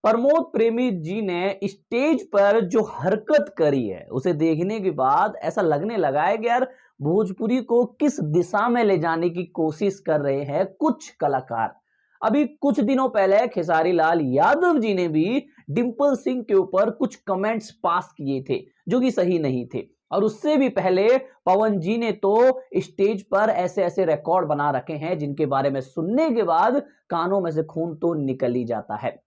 प्रमोद प्रेमी जी ने स्टेज पर जो हरकत करी है उसे देखने के बाद ऐसा लगने लगा है कि यार भोजपुरी को किस दिशा में ले जाने की कोशिश कर रहे हैं कुछ कलाकार। अभी कुछ दिनों पहले खेसारी लाल यादव जी ने भी डिंपल सिंह के ऊपर कुछ कमेंट्स पास किए थे जो कि सही नहीं थे। और उससे भी पहले पवन जी ने तो स्टेज पर ऐसे ऐसे रिकॉर्ड बना रखे हैं जिनके बारे में सुनने के बाद कानों में से खून तो निकल ही जाता है।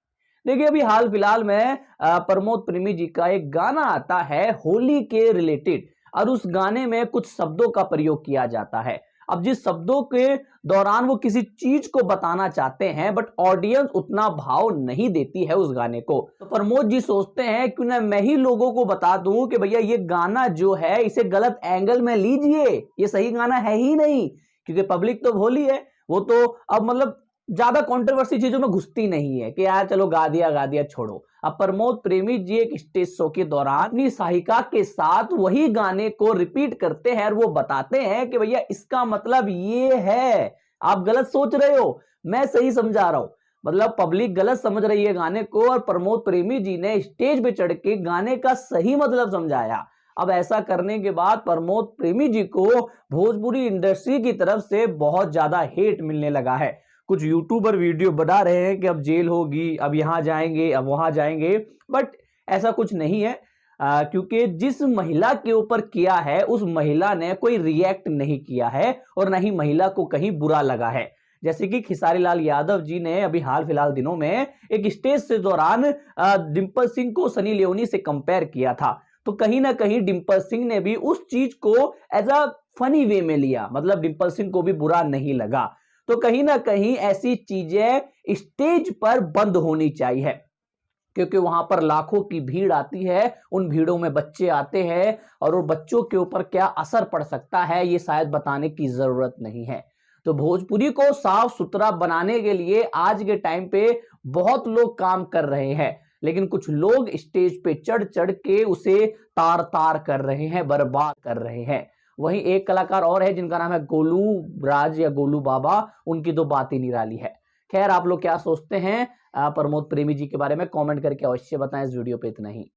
देखिए अभी हाल फिलहाल में प्रमोद प्रेमी जी का एक गाना आता है होली के रिलेटेड और उस गाने में कुछ शब्दों का प्रयोग किया जाता है। अब जिस शब्दों के दौरान वो किसी चीज को बताना चाहते हैं बट ऑडियंस उतना भाव नहीं देती है उस गाने को, तो प्रमोद जी सोचते हैं क्यों ना मैं ही लोगों को बता दूं कि भैया ये गाना जो है इसे गलत एंगल में लीजिए, ये सही गाना है ही नहीं। क्योंकि पब्लिक तो भोली है, वो तो अब मतलब ज्यादा कंट्रोवर्सी चीजों में घुसती नहीं है कि यार चलो गा दिया छोड़ो। अब प्रमोद प्रेमी जी एक स्टेज शो के दौरान अपनी सहायिका के साथ वही गाने को रिपीट करते हैं और वो बताते हैं कि भैया इसका मतलब ये है, आप गलत सोच रहे हो, मैं सही समझा रहा हूं। मतलब पब्लिक गलत समझ रही है गाने को और प्रमोद प्रेमी जी ने स्टेज पे चढ़ के गाने का सही मतलब समझाया। अब ऐसा करने के बाद प्रमोद प्रेमी जी को भोजपुरी इंडस्ट्री की तरफ से बहुत ज्यादा हेट मिलने लगा है। कुछ यूट्यूबर वीडियो बना रहे हैं कि अब जेल होगी, अब यहां जाएंगे, अब वहां जाएंगे, बट ऐसा कुछ नहीं है। क्योंकि जिस महिला के ऊपर किया है उस महिला ने कोई रिएक्ट नहीं किया है और ना ही महिला को कहीं बुरा लगा है। जैसे कि खेसारी लाल यादव जी ने अभी हाल फिलहाल दिनों में एक स्टेज से दौरान डिंपल सिंह को सनी लियोनी से कंपेयर किया था, तो कहीं ना कहीं डिंपल सिंह ने भी उस चीज को एज अ फनी वे में लिया, मतलब डिंपल सिंह को भी बुरा नहीं लगा। तो कहीं ना कहीं ऐसी चीजें स्टेज पर बंद होनी चाहिए क्योंकि वहां पर लाखों की भीड़ आती है, उन भीड़ों में बच्चे आते हैं और वो बच्चों के ऊपर क्या असर पड़ सकता है ये शायद बताने की जरूरत नहीं है। तो भोजपुरी को साफ सुथरा बनाने के लिए आज के टाइम पे बहुत लोग काम कर रहे हैं, लेकिन कुछ लोग स्टेज पे चढ़ चढ़ के उसे तार तार कर रहे हैं, बर्बाद कर रहे हैं। वहीं एक कलाकार और है जिनका नाम है गोलू राज या गोलू बाबा, उनकी तो बात ही निराली है। खैर आप लोग क्या सोचते हैं प्रमोद प्रेमी जी के बारे में कमेंट करके अवश्य बताएं। इस वीडियो पे इतना ही।